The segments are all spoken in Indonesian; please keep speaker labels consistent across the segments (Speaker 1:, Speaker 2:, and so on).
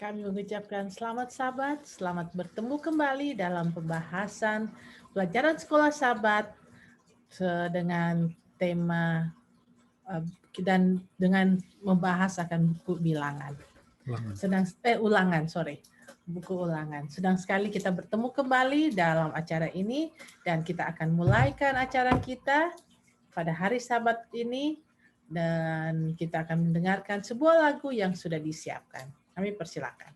Speaker 1: Kami mengucapkan selamat sahabat, selamat bertemu kembali dalam pembahasan pelajaran sekolah sahabat dengan tema dan dengan membahas akan buku bilangan. Buku ulangan. Sedang sekali kita bertemu kembali dalam acara ini dan kita akan mulaikan acara kita pada hari Sabat ini dan kita akan mendengarkan sebuah lagu yang sudah disiapkan. Kami persilakan.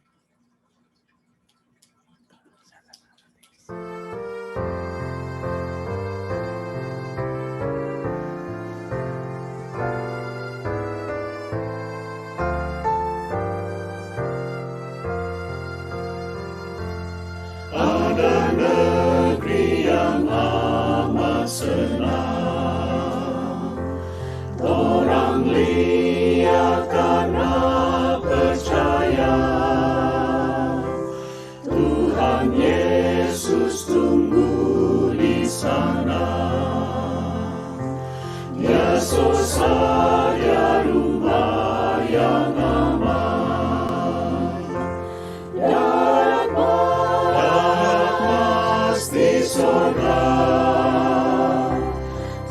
Speaker 2: Ada negeri yang amat senang, orang lihat karena percaya. Tuhan Yesus tunggu di sana. Yesus saja rumah yang aman. Darat mas di sorga,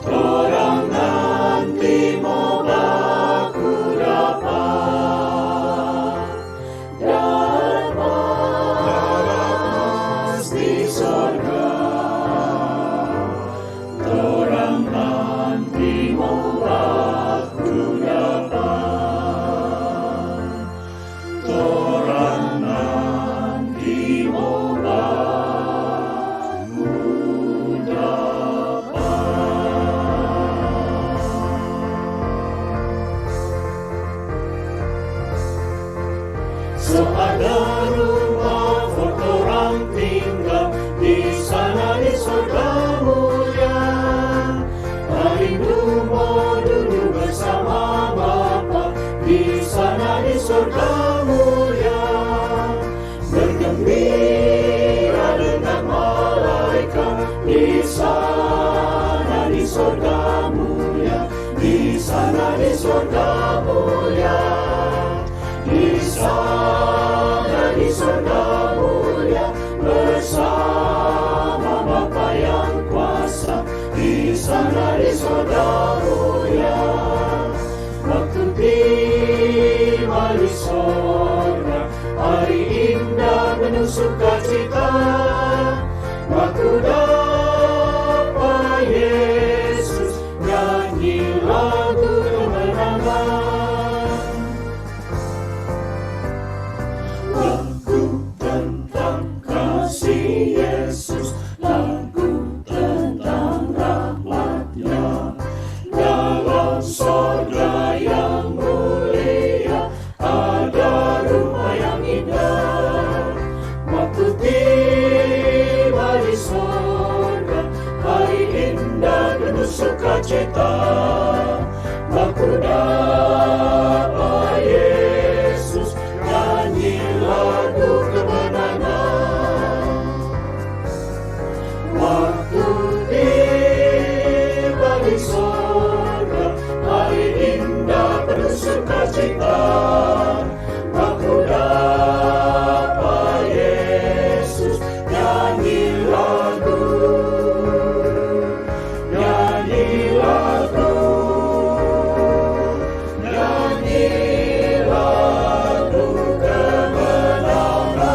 Speaker 2: orang nanti mau baku dapat. Darat mas di sorga, orang nanti mau baku dapat. Orang nanti mau baku dapat. Seada rumah buat orang tinggal di sana di surga mulia. Rindu mau duduk bersama Bapa di sana di surga mulia. Bergembira dengan malaikat di sana di surga mulia. Di sana di surga mulia. Di sana di surga mulia bersama Bapa yang kuasa. Di sana di surga mulia. Waktu tiba di sorga, hari indah penuh sukacita. Waktu dapat Yesus nyanyi lagu kemenangan. Lagu tentang kasih Yesus, lagu tentang rahmat-Nya. Dalam sorga yang mulia ada rumah yang indah. Waktu tiba di sorga, hari indah penuh sukacita. Waktu dapat Yesus nyanyi lagu kemenangan. Waktu tiba di sorga, hari indah penuh sukacita. Waktu dapat Yesus nyanyi lagu, nyanyi lagu, nyanyi lagu kemenangan.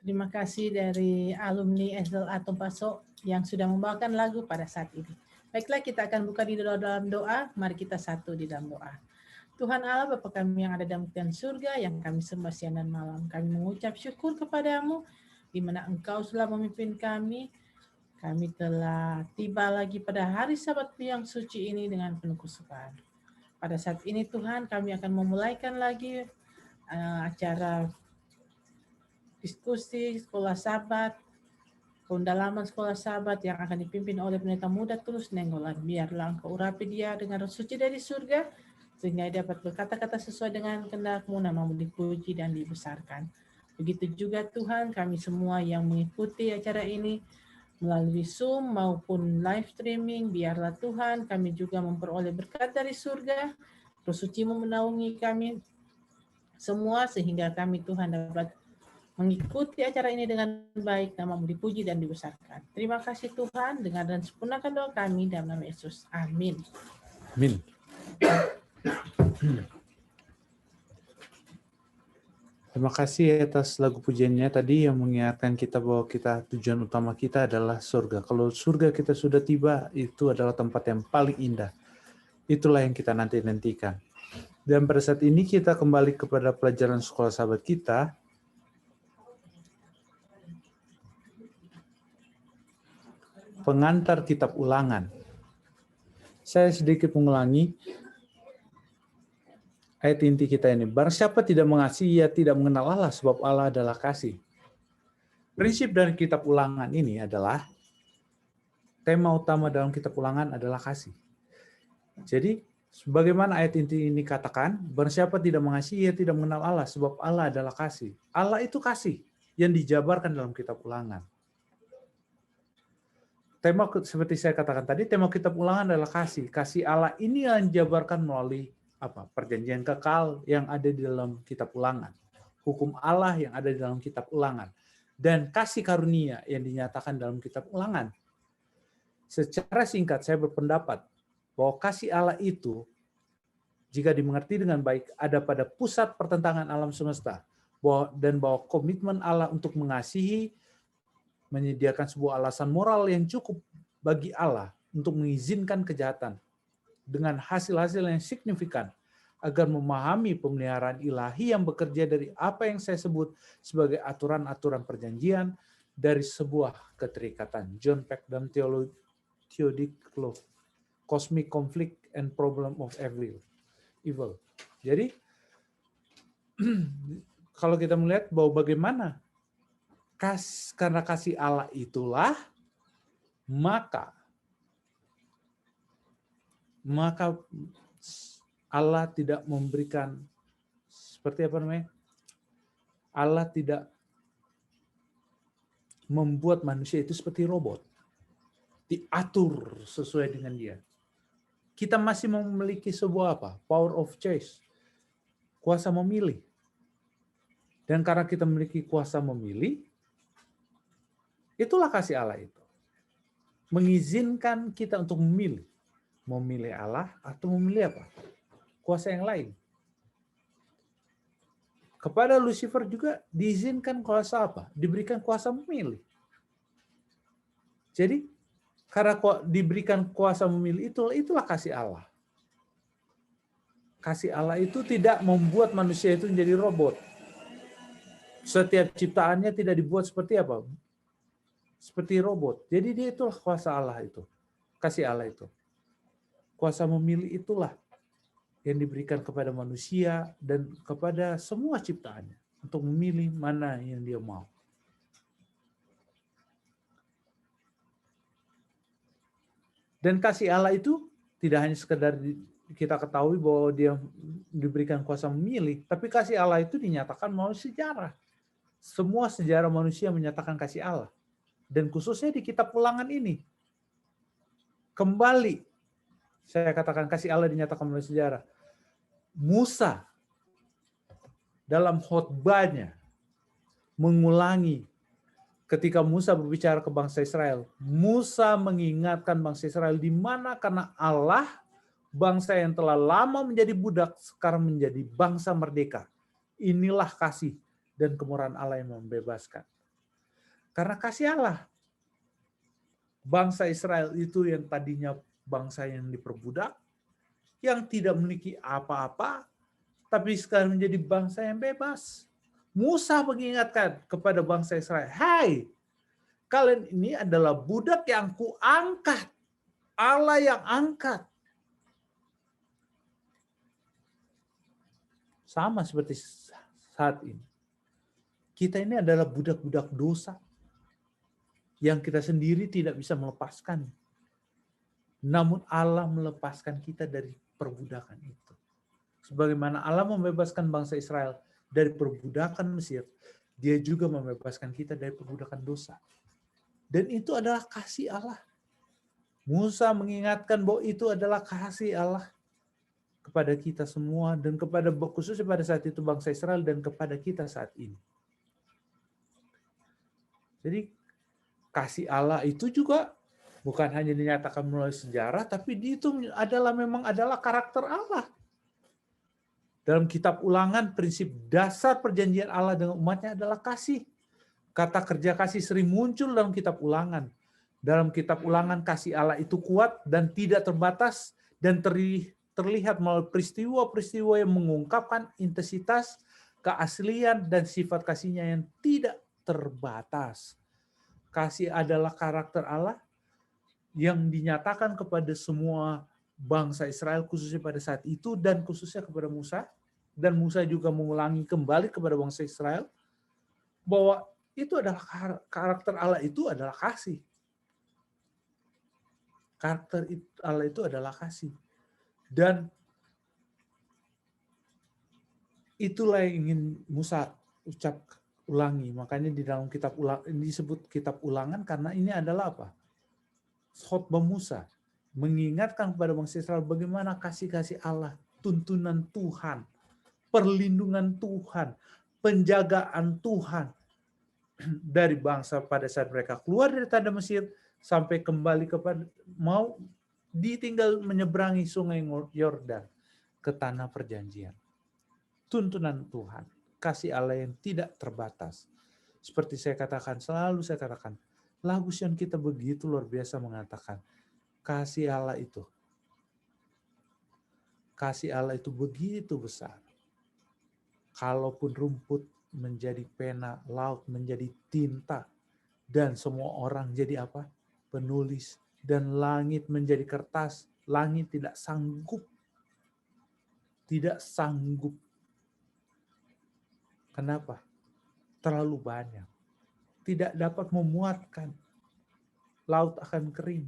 Speaker 1: Terima kasih dari alumni SLA Tompaso yang sudah membawakan lagu pada saat ini. Baiklah, kita akan buka di dalam doa. Mari kita satu di dalam doa. Tuhan Allah, Bapa kami yang ada dalam kerajaan surga, yang kami sembah siang dan malam. Kami mengucap syukur kepadamu, di mana Engkau telah memimpin kami. Kami telah tiba lagi pada hari Sabat yang suci ini dengan penuh kesukaan. Pada saat ini Tuhan, kami akan memulaikan lagi acara diskusi sekolah sahabat, pendalaman sekolah sahabat yang akan dipimpin oleh pendeta muda Tulus Nenggolan. Biarlah Engkau urapi dia dengan roh suci dari surga, sehingga dia dapat berkata-kata sesuai dengan kehendak-Mu, nama-Mu dipuji dan dibesarkan. Begitu juga Tuhan, kami semua yang mengikuti acara ini melalui Zoom maupun live streaming, biarlah Tuhan kami juga memperoleh berkat dari surga, Roh Suci-Mu menaungi kami semua sehingga kami Tuhan dapat mengikuti acara ini dengan baik, nama-Mu dipuji dan dibesarkan. Terima kasih Tuhan, dengar dan sempurnakan doa kami dalam nama Yesus. Amin.
Speaker 3: Amin. Terima kasih atas lagu pujiannya tadi yang mengingatkan kita bahwa tujuan utama kita adalah surga. Kalau surga kita sudah tiba, itu adalah tempat yang paling indah. Itulah yang kita nantikan. Dan pada saat ini kita kembali kepada pelajaran sekolah sahabat kita. Pengantar kitab Ulangan. Saya sedikit mengulangi ayat inti kita ini. Barang siapa tidak mengasihi, ia tidak mengenal Allah, sebab Allah adalah kasih. Prinsip dari kitab Ulangan ini adalah, tema utama dalam kitab Ulangan adalah kasih. Jadi, sebagaimana ayat inti ini katakan, barang siapa tidak mengasihi, ia tidak mengenal Allah, sebab Allah adalah kasih. Allah itu kasih yang dijabarkan dalam kitab Ulangan. Tema seperti saya katakan tadi, tema kitab Ulangan adalah kasih. Kasih Allah ini yang dijabarkan melalui perjanjian kekal yang ada di dalam kitab Ulangan. Hukum Allah yang ada di dalam kitab Ulangan. Dan kasih karunia yang dinyatakan dalam kitab Ulangan. Secara singkat saya berpendapat bahwa kasih Allah itu, jika dimengerti dengan baik, ada pada pusat pertentangan alam semesta. Dan bahwa komitmen Allah untuk mengasihi, menyediakan sebuah alasan moral yang cukup bagi Allah untuk mengizinkan kejahatan dengan hasil-hasil yang signifikan agar memahami pemeliharaan ilahi yang bekerja dari apa yang saya sebut sebagai aturan-aturan perjanjian dari sebuah keterikatan. John Peck dalam Theodic Law, Cosmic Conflict and Problem of Evil. Jadi, kalau kita melihat bahwa bagaimana karena kasih Allah itulah, maka Allah tidak memberikan Allah tidak membuat manusia itu seperti robot, diatur sesuai dengan dia. Kita masih memiliki sebuah power of choice, kuasa memilih. Dan karena kita memiliki kuasa memilih, itulah kasih Allah itu. Mengizinkan kita untuk memilih. Memilih Allah atau memilih kuasa yang lain. Kepada Lucifer juga diizinkan kuasa diberikan kuasa memilih. Jadi, karena diberikan kuasa memilih, itulah kasih Allah. Kasih Allah itu tidak membuat manusia itu menjadi robot. Setiap ciptaannya tidak dibuat seperti seperti robot. Jadi dia itulah kuasa Allah itu. Kasih Allah itu. Kuasa memilih itulah yang diberikan kepada manusia dan kepada semua ciptaannya. Untuk memilih mana yang dia mau. Dan kasih Allah itu tidak hanya sekedar kita ketahui bahwa dia diberikan kuasa memilih. Tapi kasih Allah itu dinyatakan melalui sejarah. Semua sejarah manusia menyatakan kasih Allah. Dan khususnya di kitab Ulangan ini. Kembali, saya katakan kasih Allah dinyatakan melalui sejarah. Musa, dalam khotbahnya, mengulangi ketika Musa berbicara ke bangsa Israel. Musa mengingatkan bangsa Israel di mana karena Allah, bangsa yang telah lama menjadi budak, sekarang menjadi bangsa merdeka. Inilah kasih dan kemurahan Allah yang membebaskan. Karena kasih Allah, bangsa Israel itu yang tadinya bangsa yang diperbudak, yang tidak memiliki apa-apa, tapi sekarang menjadi bangsa yang bebas. Musa mengingatkan kepada bangsa Israel, "Hai, kalian ini adalah budak yang kuangkat, Allah yang angkat." Sama seperti saat ini. Kita ini adalah budak-budak dosa yang kita sendiri tidak bisa melepaskan. Namun Allah melepaskan kita dari perbudakan itu. Sebagaimana Allah membebaskan bangsa Israel dari perbudakan Mesir, Dia juga membebaskan kita dari perbudakan dosa. Dan itu adalah kasih Allah. Musa mengingatkan bahwa itu adalah kasih Allah kepada kita semua dan kepada khususnya pada saat itu bangsa Israel dan kepada kita saat ini. Jadi kasih Allah itu juga bukan hanya dinyatakan melalui sejarah, tapi itu memang adalah karakter Allah. Dalam kitab Ulangan, prinsip dasar perjanjian Allah dengan umatnya adalah kasih. Kata kerja kasih sering muncul dalam kitab Ulangan. Dalam kitab Ulangan, kasih Allah itu kuat dan tidak terbatas dan terlihat melalui peristiwa-peristiwa yang mengungkapkan intensitas, keaslian, dan sifat kasihnya yang tidak terbatas. Kasih adalah karakter Allah yang dinyatakan kepada semua bangsa Israel khususnya pada saat itu dan khususnya kepada Musa, dan Musa juga mengulangi kembali kepada bangsa Israel bahwa itu adalah karakter Allah itu adalah kasih. Karakter Allah itu adalah kasih. Dan itulah yang ingin Musa ulangi. Makanya di dalam kitab Ulangan disebut kitab Ulangan karena ini adalah apa? Khotbah Musa mengingatkan kepada bangsa Israel bagaimana kasih-kasih Allah, tuntunan Tuhan, perlindungan Tuhan, penjagaan Tuhan dari bangsa pada saat mereka keluar dari tanah Mesir sampai kembali kepada mau ditinggal menyeberangi sungai Yordan ke tanah perjanjian. Tuntunan Tuhan, kasih Allah yang tidak terbatas. Seperti saya katakan, selalu saya katakan, lagu Sion kita begitu luar biasa mengatakan, kasih Allah itu begitu besar. Kalaupun rumput menjadi pena, laut menjadi tinta, dan semua orang jadi apa? Penulis, dan langit menjadi kertas, langit tidak sanggup. Tidak sanggup. Kenapa? Terlalu banyak. Tidak dapat memuatkan. Laut akan kering.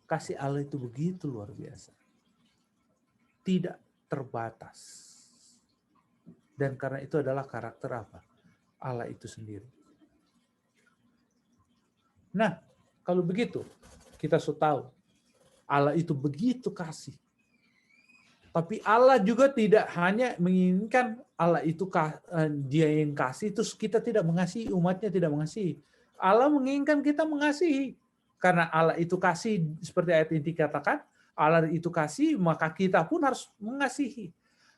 Speaker 3: Kasih Allah itu begitu luar biasa. Tidak terbatas. Dan karena itu adalah karakter apa? Allah itu sendiri. Nah, kalau begitu, kita sudah tahu Allah itu begitu kasih. Tapi Allah juga tidak hanya menginginkan Allah itu dia yang kasih, terus kita tidak mengasihi, umatnya tidak mengasihi. Allah menginginkan kita mengasihi. Karena Allah itu kasih, seperti ayat ini dikatakan, Allah itu kasih, maka kita pun harus mengasihi.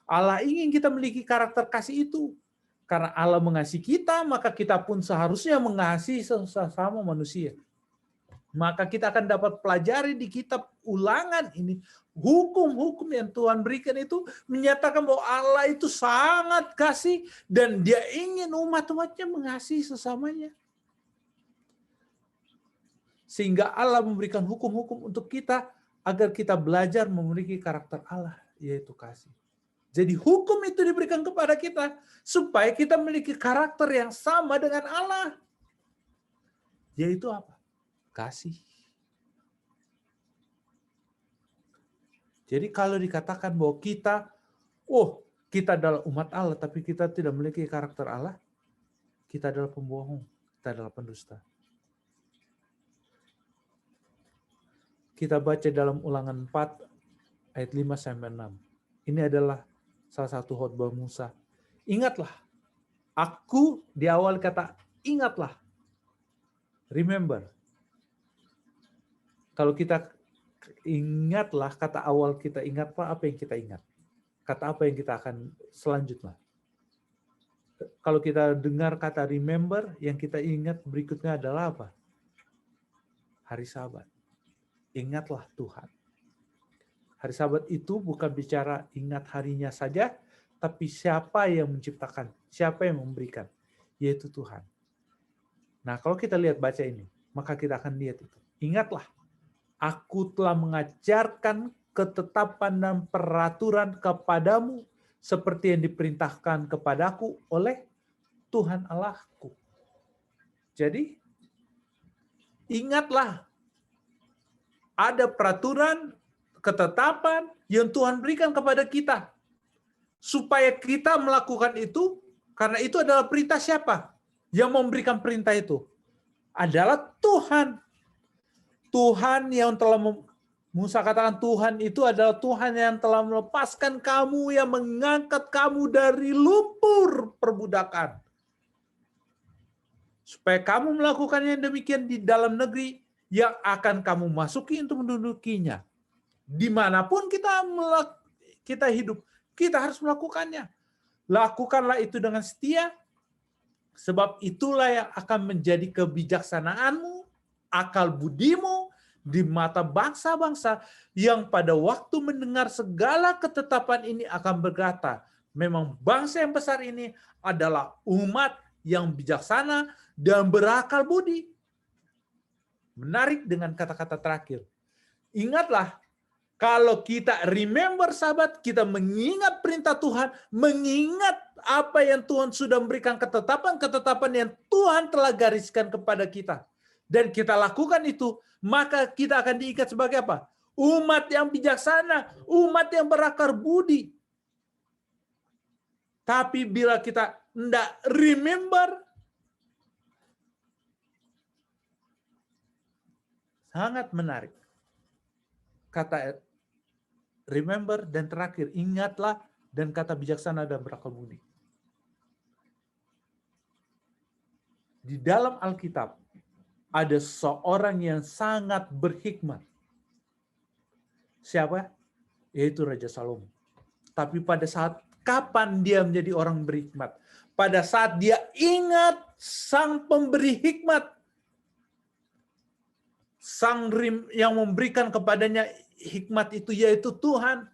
Speaker 3: Allah ingin kita memiliki karakter kasih itu. Karena Allah mengasihi kita, maka kita pun seharusnya mengasihi sesama manusia. Maka kita akan dapat pelajari di kitab Ulangan ini, hukum-hukum yang Tuhan berikan itu menyatakan bahwa Allah itu sangat kasih dan dia ingin umat-umatnya mengasihi sesamanya. Sehingga Allah memberikan hukum-hukum untuk kita agar kita belajar memiliki karakter Allah, yaitu kasih. Jadi hukum itu diberikan kepada kita supaya kita memiliki karakter yang sama dengan Allah. Yaitu apa? Kasih. Jadi kalau dikatakan bahwa kita adalah umat Allah, tapi kita tidak memiliki karakter Allah, kita adalah pembohong, kita adalah pendusta. Kita baca dalam Ulangan 4 ayat 5-6. Ini adalah salah satu khotbah Musa. Ingatlah, aku di awal kata ingatlah. Remember. Kalau kita ingatlah, kata awal kita ingatlah, apa yang kita ingat? Kata apa yang kita akan selanjutnya? Kalau kita dengar kata remember, yang kita ingat berikutnya adalah apa? Hari Sabat. Ingatlah Tuhan. Hari Sabat itu bukan bicara ingat harinya saja, tapi siapa yang menciptakan, siapa yang memberikan, yaitu Tuhan. Nah, kalau kita lihat baca ini, maka kita akan lihat itu. Ingatlah, aku telah mengajarkan ketetapan dan peraturan kepadamu seperti yang diperintahkan kepadaku oleh Tuhan Allahku. Jadi, ingatlah, ada peraturan, ketetapan yang Tuhan berikan kepada kita. supaya kita melakukan itu, karena itu adalah perintah siapa? Yang memberikan perintah itu adalah Tuhan. Tuhan yang telah Musa katakan Tuhan itu adalah Tuhan yang telah melepaskan kamu, yang mengangkat kamu dari lumpur perbudakan. Supaya kamu melakukan yang demikian di dalam negeri yang akan kamu masuki untuk mendudukinya. Dimanapun kita hidup, kita harus melakukannya. Lakukanlah itu dengan setia, sebab itulah yang akan menjadi kebijaksanaanmu, akal budimu, di mata bangsa-bangsa yang pada waktu mendengar segala ketetapan ini akan berkata, memang bangsa yang besar ini adalah umat yang bijaksana dan berakal budi. Menarik dengan kata-kata terakhir. Ingatlah, kalau kita remember sahabat, kita mengingat perintah Tuhan, mengingat apa yang Tuhan sudah memberikan ketetapan-ketetapan yang Tuhan telah gariskan kepada kita. Dan kita lakukan itu, maka kita akan diikat sebagai apa? Umat yang bijaksana, umat yang berakar budi. Tapi bila kita tidak remember, sangat menarik. Kata remember dan terakhir, ingatlah, dan kata bijaksana dan berakal budi. Di dalam Alkitab, ada seorang yang sangat berhikmat. Siapa? Yaitu Raja Salomo. Tapi pada saat kapan dia menjadi orang berhikmat? Pada saat dia ingat sang pemberi hikmat. Sang yang memberikan kepadanya hikmat itu yaitu Tuhan.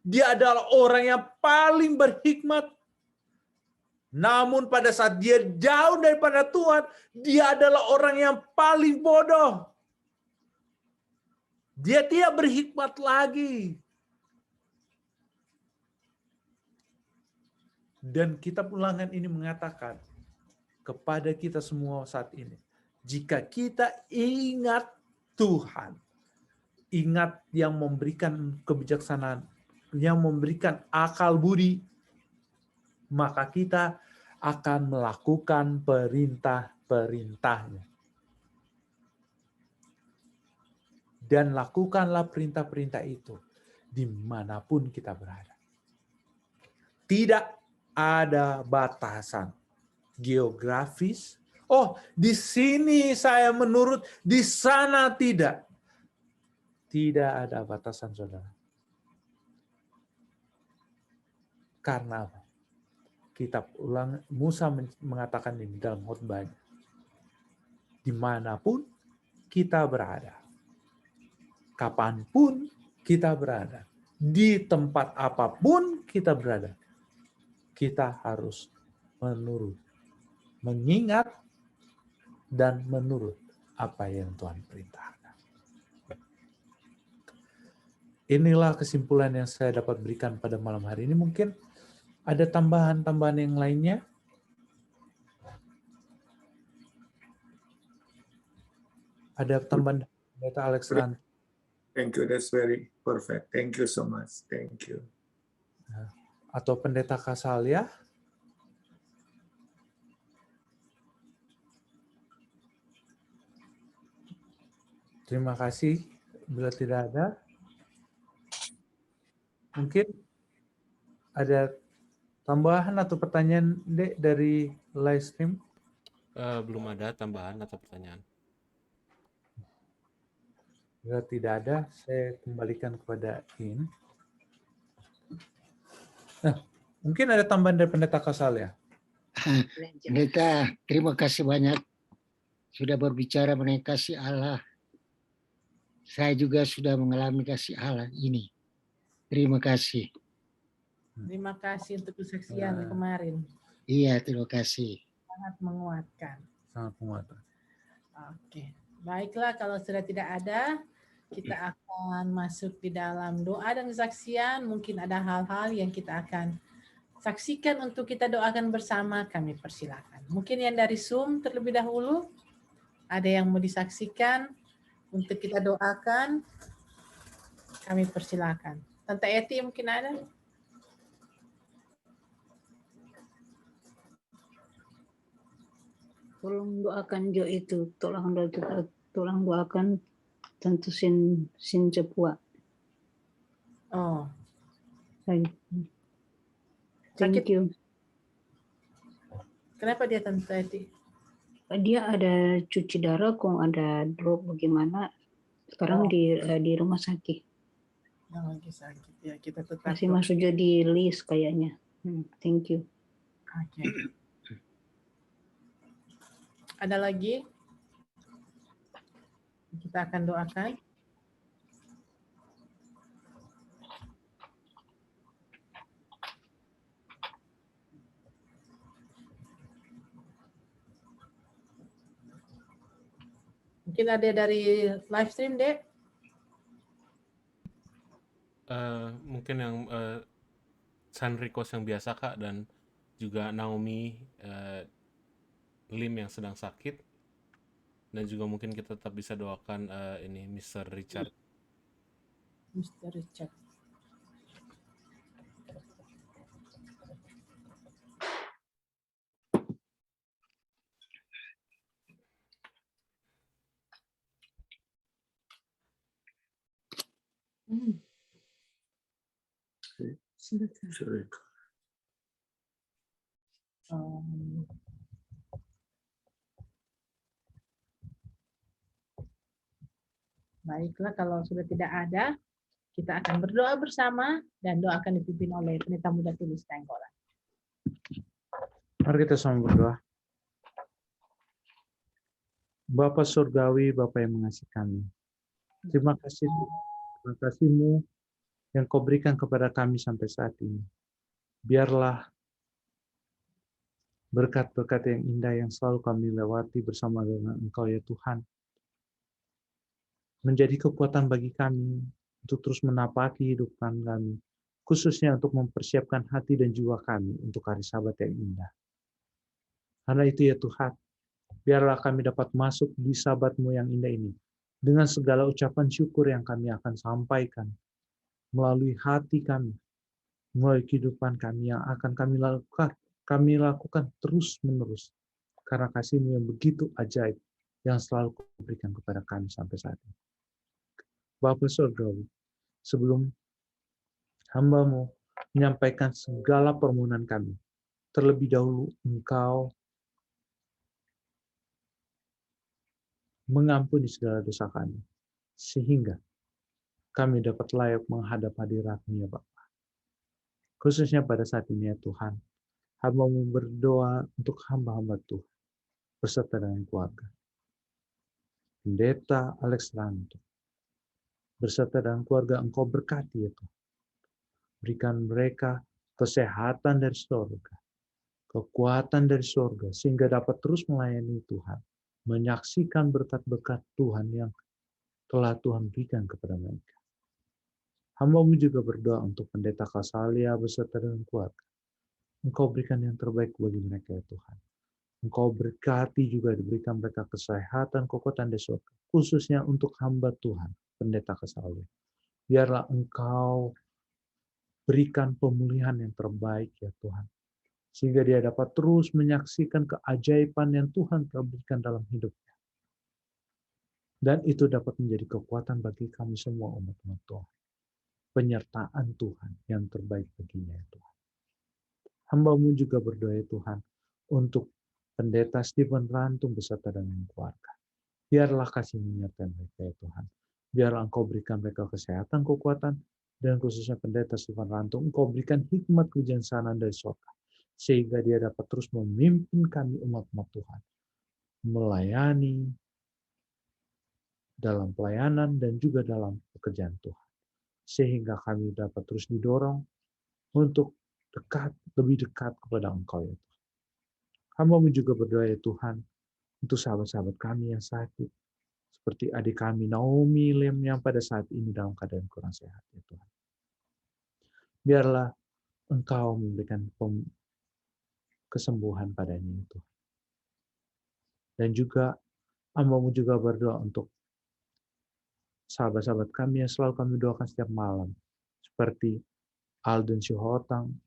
Speaker 3: Dia adalah orang yang paling berhikmat. Namun pada saat dia jauh daripada Tuhan, dia adalah orang yang paling bodoh. Dia tidak berhikmat lagi. Dan kitab Ulangan ini mengatakan kepada kita semua saat ini, jika kita ingat Tuhan, ingat yang memberikan kebijaksanaan, yang memberikan akal budi, maka kita akan melakukan perintah-perintahnya. Dan lakukanlah perintah-perintah itu dimanapun kita berada. Tidak ada batasan geografis. Oh, di sini saya menurut, di sana tidak. Tidak ada batasan, saudara. Karena apa? Kitab Ulangan, Musa mengatakan ini dalam khotbahnya. Dimanapun kita berada, kapanpun kita berada, di tempat apapun kita berada, kita harus menurut, mengingat, dan menurut apa yang Tuhan perintahkan. Inilah kesimpulan yang saya dapat berikan pada malam hari ini. Mungkin ada tambahan-tambahan yang lainnya? Ada tambahan Pendeta Alexander?
Speaker 4: Thank you, that's very perfect. Thank you so much. Thank you.
Speaker 3: Atau Pendeta Kasalia? Terima kasih. Bila tidak ada, mungkin ada tambahan atau pertanyaan Dek dari live stream?
Speaker 5: Belum ada tambahan atau pertanyaan.
Speaker 3: Bila tidak ada, saya kembalikan kepada In. Nah, mungkin ada tambahan dari Pendeta Kasal ya?
Speaker 6: Pendeta, terima kasih banyak sudah berbicara mengenai kasih Allah. Saya juga sudah mengalami kasih Allah ini. Terima kasih.
Speaker 1: Terima kasih untuk kesaksian kemarin.
Speaker 6: Iya, terima kasih.
Speaker 1: Sangat menguatkan.
Speaker 3: Sangat menguatkan.
Speaker 1: Oke. Baiklah, kalau sudah tidak ada, kita akan masuk di dalam doa dan kesaksian. Mungkin ada hal-hal yang kita akan saksikan untuk kita doakan bersama. Kami persilakan. Mungkin yang dari Zoom terlebih dahulu, ada yang mau disaksikan untuk kita doakan. Kami persilakan. Tante Eti mungkin ada?
Speaker 7: Tolong doakan Jo itu, tolong doakan tentu sin cepua.
Speaker 1: Oh,
Speaker 7: Thank
Speaker 1: sakit.
Speaker 7: you.
Speaker 1: Kenapa dia Tante Eti?
Speaker 7: Dia ada cuci darah, kok ada drop bagaimana? Sekarang di rumah sakit.
Speaker 1: Yang lagi sakit ya, kita tetap
Speaker 7: Masih masuk jadi list kayaknya. Thank you.
Speaker 1: Oke. Ada lagi? Kita akan doakan. Mungkin ada dari live stream, Dek?
Speaker 5: Mungkin yang Sun request yang biasa Kak, dan juga Naomi Lim yang sedang sakit, dan juga mungkin kita tetap bisa doakan ini Mr. Richard.
Speaker 1: Mr. Richard.
Speaker 4: Sorry.
Speaker 1: Baiklah, kalau sudah tidak ada, kita akan berdoa bersama dan doa akan dipimpin oleh Pendeta Muda Tulus Nainggolan.
Speaker 3: Mari kita sama berdoa. Bapa Surgawi, Bapa yang mengasihi kami. Terima kasih, terima kasih-Mu yang Kau berikan kepada kami sampai saat ini. Biarlah berkat-berkat yang indah yang selalu kami lewati bersama dengan Engkau ya Tuhan, menjadi kekuatan bagi kami untuk terus menapaki kehidupan kami, khususnya untuk mempersiapkan hati dan jiwa kami untuk hari Sabat yang indah. Karena itu ya Tuhan, biarlah kami dapat masuk di Sabat-Mu yang indah ini dengan segala ucapan syukur yang kami akan sampaikan melalui hati kami, melalui kehidupan kami yang akan kami lakukan terus-menerus karena kasih-Mu yang begitu ajaib yang selalu Kau berikan kepada kami sampai saat ini. Bapa Surgawi, sebelum hamba-Mu menyampaikan segala permohonan kami, terlebih dahulu Engkau mengampuni segala dosa kami, sehingga kami dapat layak menghadap hadirat-Mu ya Bapa. Khususnya pada saat ini ya Tuhan, hamba-Mu berdoa untuk hamba-hamba Tuhan, beserta dengan keluarga. Pendeta Alex Ranto, beserta dengan keluarga Engkau berkati ya Tuhan. Berikan mereka kesehatan dari surga, kekuatan dari surga, sehingga dapat terus melayani Tuhan, menyaksikan berkat-berkat Tuhan yang telah Tuhan berikan kepada mereka. Hamba-Mu juga berdoa untuk Pendeta Kasalia beserta dengan keluarga. Engkau berikan yang terbaik bagi mereka ya Tuhan. Engkau berkati juga, diberikan mereka kesehatan, kekuatan dari surga, khususnya untuk hamba Tuhan, Pendeta Kasalia. Biarlah Engkau berikan pemulihan yang terbaik ya Tuhan, sehingga dia dapat terus menyaksikan keajaiban yang Tuhan telah berikan dalam hidupnya. Dan itu dapat menjadi kekuatan bagi kami semua umat-umat Tuhan. Penyertaan Tuhan yang terbaik baginya ya Tuhan. Hamba-Mu juga berdoa ya Tuhan untuk Pendeta Stephen Rantung beserta dengan keluarga. Biarlah kasih menyertai mereka ya Tuhan. Biarlah Engkau berikan mereka kesehatan, kekuatan, dan khususnya Pendeta Stephen Rantung, Engkau berikan hikmat kebijaksanaan dari surga, sehingga dia dapat terus memimpin kami umat-umat Tuhan, melayani dalam pelayanan dan juga dalam pekerjaan Tuhan, sehingga kami dapat terus didorong untuk lebih dekat kepada Engkau ya Tuhan. Hamba-Mu juga berdoa ya Tuhan untuk sahabat-sahabat kami yang sakit, seperti adik kami Naomi Lim yang pada saat ini dalam keadaan kurang sehat ya Tuhan. Biarlah Engkau memberikan kesembuhan padanya itu. Dan juga hamba-Mu juga berdoa untuk sahabat-sahabat kami yang selalu kami doakan setiap malam, seperti Alden Syuhotang,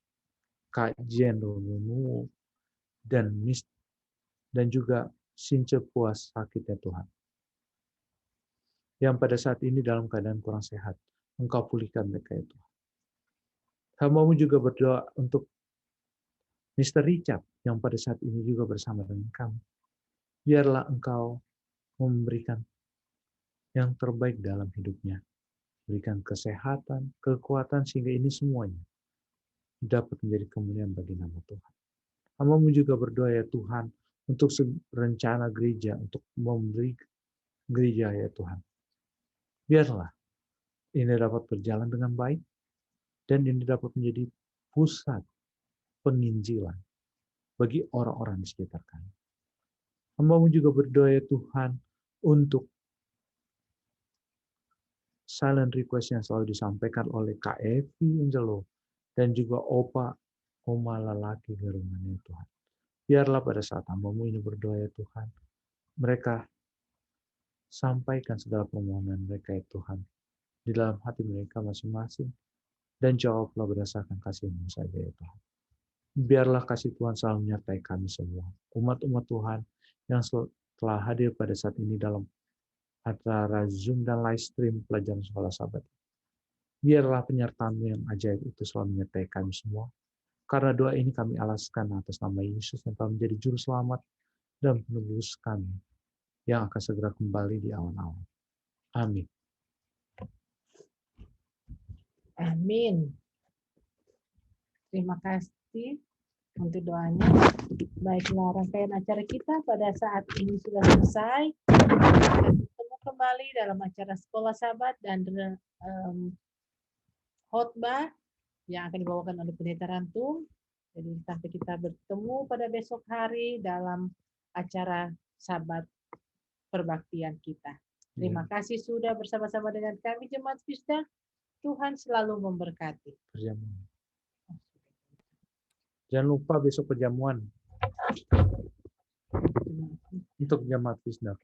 Speaker 3: Kak Jen Ronu, dan juga Since puas sakit ya Tuhan. Yang pada saat ini dalam keadaan kurang sehat, Engkau pulihkan mereka ya Tuhan. Hamba-Mu juga berdoa untuk Mr. Richard yang pada saat ini juga bersama dengan kami. Biarlah Engkau memberikan yang terbaik dalam hidupnya. Berikan kesehatan, kekuatan, sehingga ini semuanya dapat menjadi kemuliaan bagi nama Tuhan. Hamba-Mu juga berdoa ya Tuhan, untuk rencana gereja, untuk memberi gereja ya Tuhan. Biarlah ini dapat berjalan dengan baik, dan ini dapat menjadi pusat penginjilan bagi orang-orang di sekitar kami. Hamba-Mu juga berdoa ya Tuhan, untuk silent request yang selalu disampaikan oleh Kak Evi Angelo, dan juga Oma lelaki di rumahnya Tuhan. Biarlah pada saat hamba-Mu ini berdoa ya Tuhan, mereka sampaikan segala permohonan mereka ya Tuhan, di dalam hati mereka masing-masing, dan jawablah berdasarkan kasih-Mu saja ya Tuhan. Biarlah kasih Tuhan selalu menyertai kami semua, umat-umat Tuhan yang telah hadir pada saat ini dalam acara Zoom dan live stream pelajaran sekolah Sabat. Biarlah penyertaan-Mu yang ajaib itu selalu menyertai kami semua. Karena doa ini kami alaskan atas nama Yesus yang telah menjadi juru selamat dan penebus kami yang akan segera kembali di awan-awan. Amin.
Speaker 1: Amin. Terima kasih untuk doanya. Baiklah, rangkaian acara kita pada saat ini sudah selesai. Kita akan bertemu kembali dalam acara Sekolah Sabat dan khotbah yang akan dibawakan oleh Pendeta Rantum. Jadi sampai kita bertemu pada besok hari dalam acara Sabat perbaktian kita. Terima kasih sudah bersama-sama dengan kami Jemaat Fisda. Tuhan selalu memberkati.
Speaker 3: Perjamuan. Jangan lupa besok perjamuan untuk Jemaat Fisda.